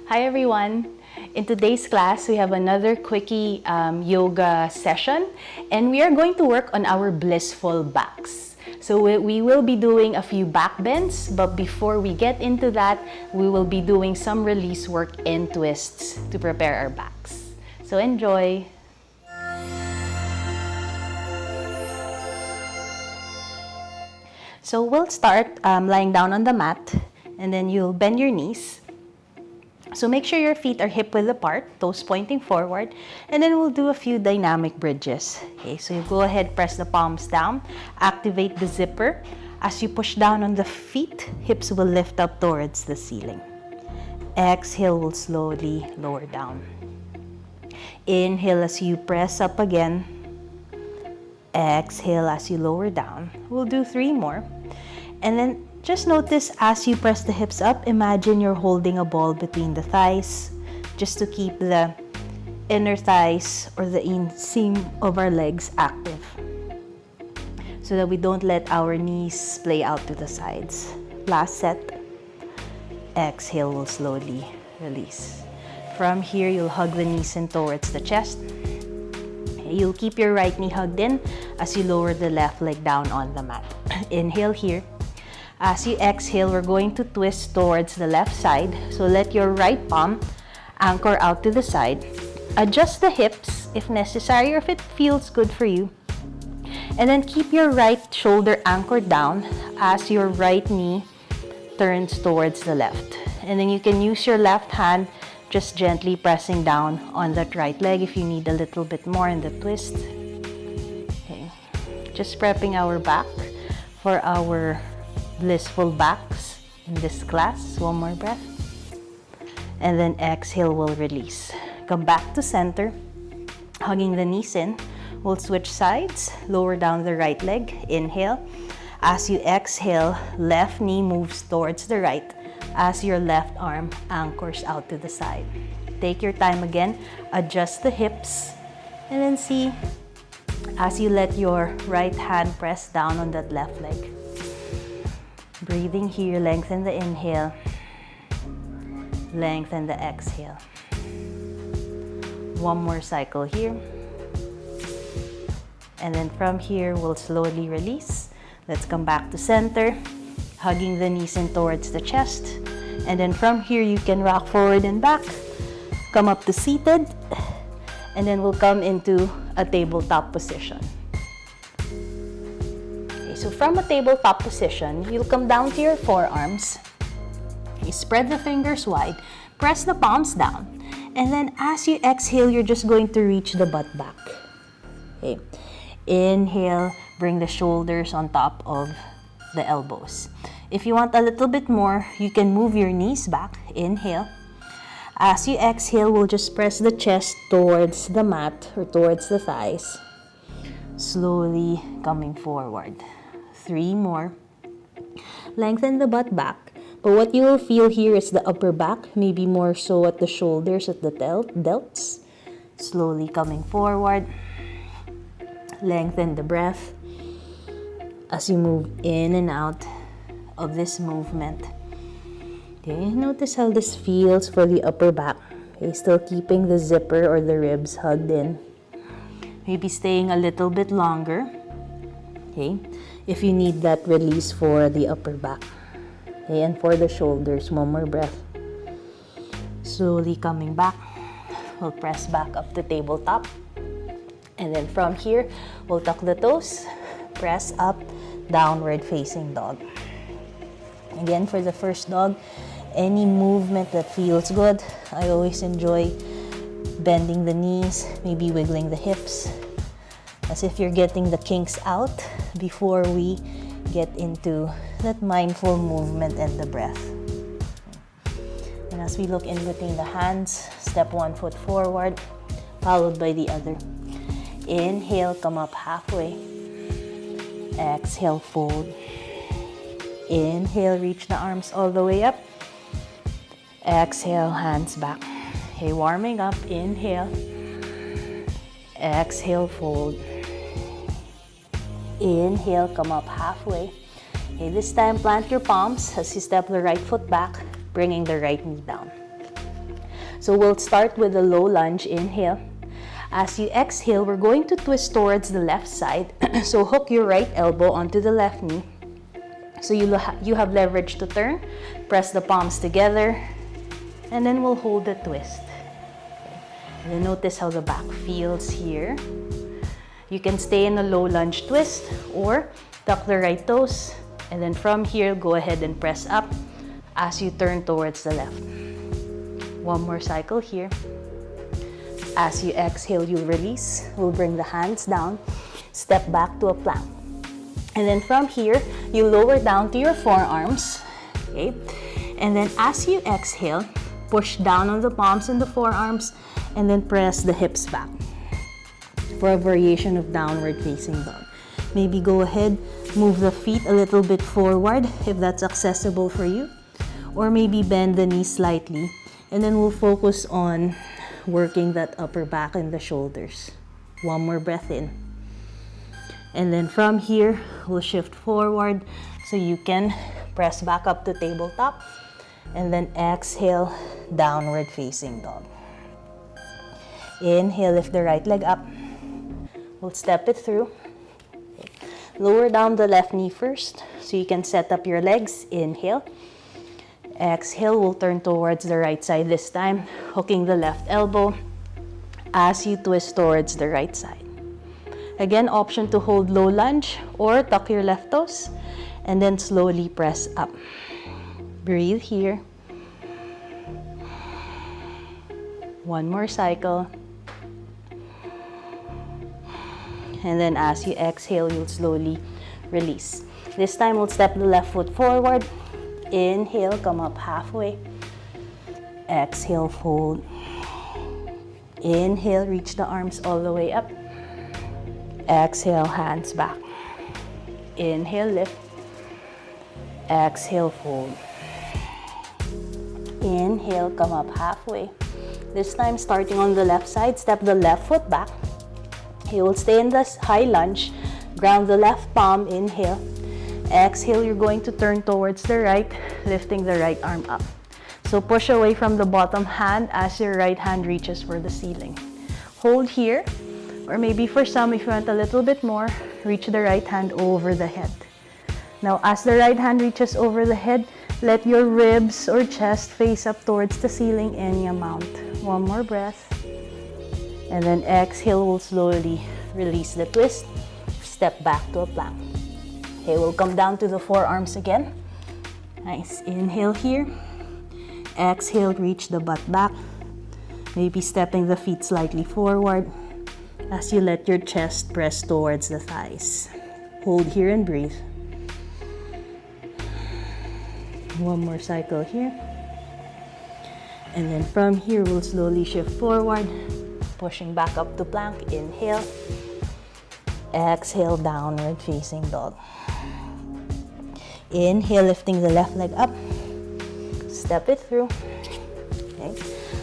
Hi everyone! In today's class, we have another Quickie yoga session, and we are going to work on our blissful backs. So we will be doing a few back bends, but before we get into that, we will be doing some release work and twists to prepare our backs. So enjoy! So we'll start lying down on the mat, and then you'll bend your knees. So make sure your feet are hip width apart, toes pointing forward, and then we'll do a few dynamic bridges. Okay, so you go ahead, press the palms down, activate the zipper. As you push down on the feet, hips will lift up towards the ceiling. Exhale, will slowly lower down. Inhale as you press up again. Exhale as you lower down. We'll do 3 more. And then just notice as you press the hips up, imagine you're holding a ball between the thighs just to keep the inner thighs or the inseam of our legs active so that we don't let our knees splay out to the sides. Last set. Exhale, will slowly release. From here, you'll hug the knees in towards the chest. You'll keep your right knee hugged in as you lower the left leg down on the mat. Inhale here. As you exhale, we're going to twist towards the left side. So let your right palm anchor out to the side. Adjust the hips if necessary or if it feels good for you. And then keep your right shoulder anchored down as your right knee turns towards the left. And then you can use your left hand just gently pressing down on that right leg if you need a little bit more in the twist. Okay. Just prepping our back for our blissful backs in this class. One more breath. And then exhale, will release. Come back to center, hugging the knees in. We'll switch sides, lower down the right leg. Inhale. As you exhale, left knee moves towards the right as your left arm anchors out to the side. Take your time again, adjust the hips, and then see as you let your right hand press down on that left leg. Breathing here, lengthen the inhale, lengthen the exhale. One more cycle here. And then from here, we'll slowly release. Let's come back to center, hugging the knees in towards the chest. And then from here, you can rock forward and back, come up to seated, and then we'll come into a tabletop position. So from a tabletop position, you'll come down to your forearms. You spread the fingers wide, press the palms down, and then as you exhale, you're just going to reach the butt back. Okay. Inhale, bring the shoulders on top of the elbows. If you want a little bit more, you can move your knees back. Inhale. As you exhale, we'll just press the chest towards the mat or towards the thighs. Slowly coming forward. 3 more. Lengthen the butt back. But what you will feel here is the upper back, maybe more so at the shoulders, at the delts. Slowly coming forward. Lengthen the breath as you move in and out of this movement. Okay, notice how this feels for the upper back. Okay, still keeping the zipper or the ribs hugged in. Maybe staying a little bit longer. Okay, if you need that release for the upper back. Okay, and for the shoulders, one more breath. Slowly coming back. We'll press back up to tabletop. And then from here, we'll tuck the toes, press up, downward facing dog. Again, for the first dog, any movement that feels good. I always enjoy bending the knees, maybe wiggling the hips, as if you're getting the kinks out before we get into that mindful movement and the breath. And as we look in between the hands, step 1 foot forward, followed by the other. Inhale, come up halfway. Exhale, fold. Inhale, reach the arms all the way up. Exhale, hands back. Okay, warming up. Inhale. Exhale, fold. Inhale, come up halfway. Okay, this time plant your palms as you step the right foot back, bringing the right knee down. So we'll start with a low lunge. Inhale. As you exhale, we're going to twist towards the left side. So hook your right elbow onto the left knee. So you have leverage to turn. Press the palms together. And then we'll hold the twist. Okay. And then notice how the back feels here. You can stay in a low lunge twist or tuck the right toes. And then from here, go ahead and press up as you turn towards the left. One more cycle here. As you exhale, you'll release. We'll bring the hands down. Step back to a plank. And then from here, you lower down to your forearms. Okay? And then as you exhale, push down on the palms and the forearms, and then press the hips back for a variation of downward facing dog. Maybe go ahead, move the feet a little bit forward if that's accessible for you, or maybe bend the knees slightly, and then we'll focus on working that upper back and the shoulders. One more breath in. And then from here, we'll shift forward so you can press back up to tabletop. And then exhale, downward facing dog. Inhale, lift the right leg up. We'll step it through. Lower down the left knee first so you can set up your legs. Inhale. Exhale, we'll turn towards the right side this time, hooking the left elbow as you twist towards the right side. Again, option to hold low lunge or tuck your left toes and then slowly press up. Breathe here. One more cycle. And then as you exhale, you'll slowly release. This time, we'll step the left foot forward. Inhale, come up halfway. Exhale, fold. Inhale, reach the arms all the way up. Exhale, hands back. Inhale, lift. Exhale, fold. Inhale, come up halfway. This time, starting on the left side, step the left foot back. You will stay in this high lunge. Ground the left palm. Inhale. Exhale, you're going to turn towards the right, lifting the right arm up. So push away from the bottom hand as your right hand reaches for the ceiling. Hold here, or maybe for some, if you want a little bit more, reach the right hand over the head. Now, as the right hand reaches over the head, let your ribs or chest face up towards the ceiling any amount. One more breath. And then exhale, we'll slowly release the twist. Step back to a plank. Okay, we'll come down to the forearms again. Nice. Inhale here. Exhale, reach the butt back. Maybe stepping the feet slightly forward as you let your chest press towards the thighs. Hold here and breathe. One more cycle here. And then from here, we'll slowly shift forward, pushing back up to plank. Inhale. Exhale, downward facing dog. Inhale, lifting the left leg up. Step it through. Okay.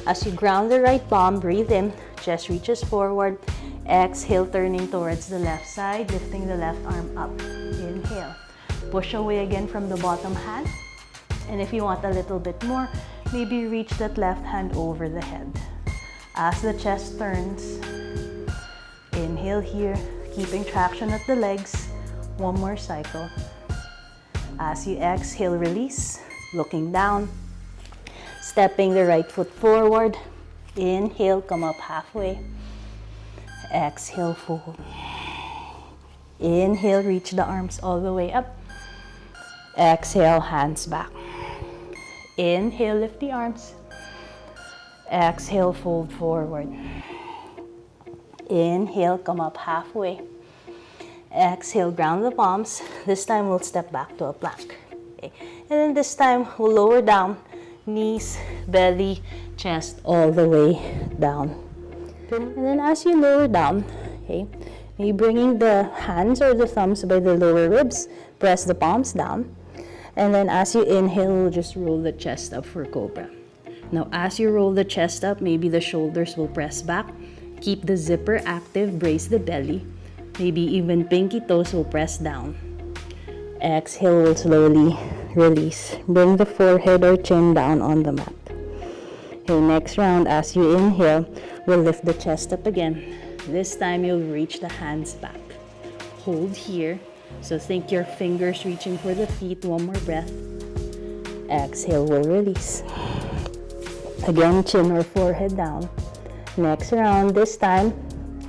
As you ground the right palm, breathe in. Chest reaches forward. Exhale, turning towards the left side, lifting the left arm up. Inhale. Push away again from the bottom hand. And if you want a little bit more, maybe reach that left hand over the head. As the chest turns, inhale here, keeping traction at the legs. One more cycle. As you exhale, release, looking down, stepping the right foot forward. Inhale, come up halfway. Exhale, fold. Inhale, reach the arms all the way up. Exhale, hands back. Inhale, lift the arms. Exhale, fold forward. Inhale, come up halfway. Exhale, ground the palms. This time we'll step back to a plank. Okay. And then this time we'll lower down, knees, belly, chest all the way down. And then as you lower down, okay, maybe bringing the hands or the thumbs by the lower ribs, press the palms down. And then as you inhale, we'll just roll the chest up for cobra. Now as you roll the chest up, maybe the shoulders will press back. Keep the zipper active, brace the belly. Maybe even pinky toes will press down. Exhale, will slowly release. Bring the forehead or chin down on the mat. Okay, next round, as you inhale, we'll lift the chest up again. This time you'll reach the hands back. Hold here. So think your fingers reaching for the feet. One more breath. Exhale, we'll release. Again, chin or forehead down. Next round, this time,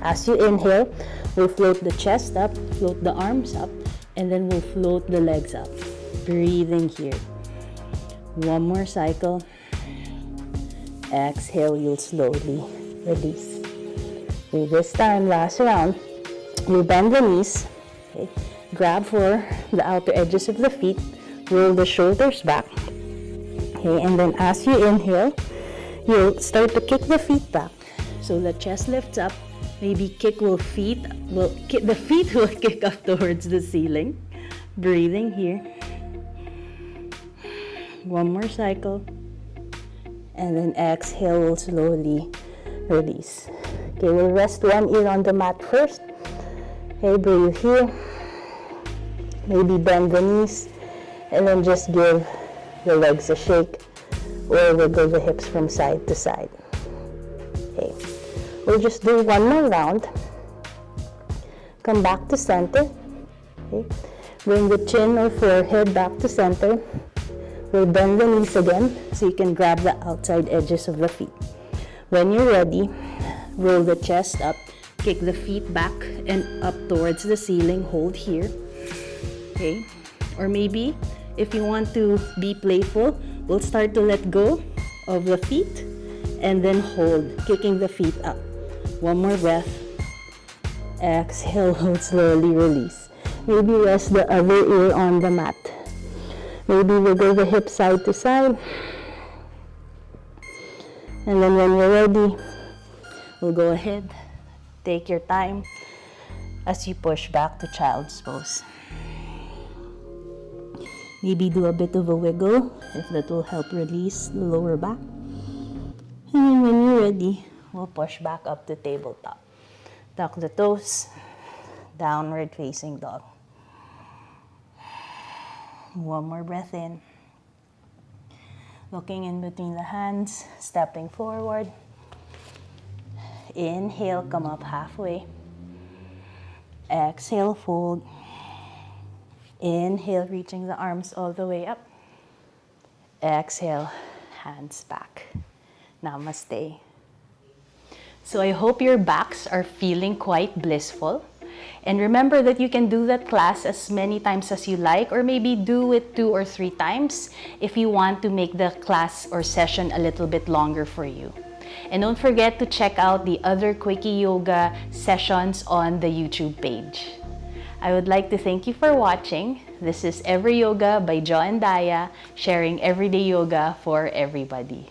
as you inhale, we'll float the chest up, float the arms up, and then we'll float the legs up. Breathing here. One more cycle. Exhale, you'll slowly release. Okay, this time, last round, you bend the knees, okay, grab for the outer edges of the feet, roll the shoulders back, okay, and then as you inhale, you'll start to kick the feet back. So the chest lifts up, maybe the feet will kick up towards the ceiling. Breathing here. One more cycle. And then exhale, we'll slowly release. Okay, we'll rest one ear on the mat first. Okay, breathe here. Maybe bend the knees. And then just give the legs a shake or wiggle the hips from side to side. Okay, we'll just do one more round. Come back to center. Okay, bring the chin or forehead back to center. We'll bend the knees again so you can grab the outside edges of the feet. When you're ready, roll the chest up, kick the feet back and up towards the ceiling. Hold here. Okay, or maybe if you want to be playful, we'll start to let go of the feet and then hold, kicking the feet up. One more breath. Exhale, hold, slowly release. Maybe rest the other ear on the mat. Maybe wiggle the hips side to side. And then when you're ready, we'll go ahead, take your time as you push back to child's pose. Maybe do a bit of a wiggle if that will help release the lower back. And then when you're ready, we'll push back up to tabletop. Tuck the toes, downward facing dog. One more breath in. Looking in between the hands, stepping forward. Inhale, come up halfway. Exhale, fold. Inhale, reaching the arms all the way up. Exhale, hands back. Namaste. So I hope your backs are feeling quite blissful. And remember that you can do that class as many times as you like, or maybe do it 2 or 3 times if you want to make the class or session a little bit longer for you. And don't forget to check out the other Quickie Yoga sessions on the YouTube page. I would like to thank you for watching. This is Every Yoga by Jo and Daya, sharing everyday yoga for everybody.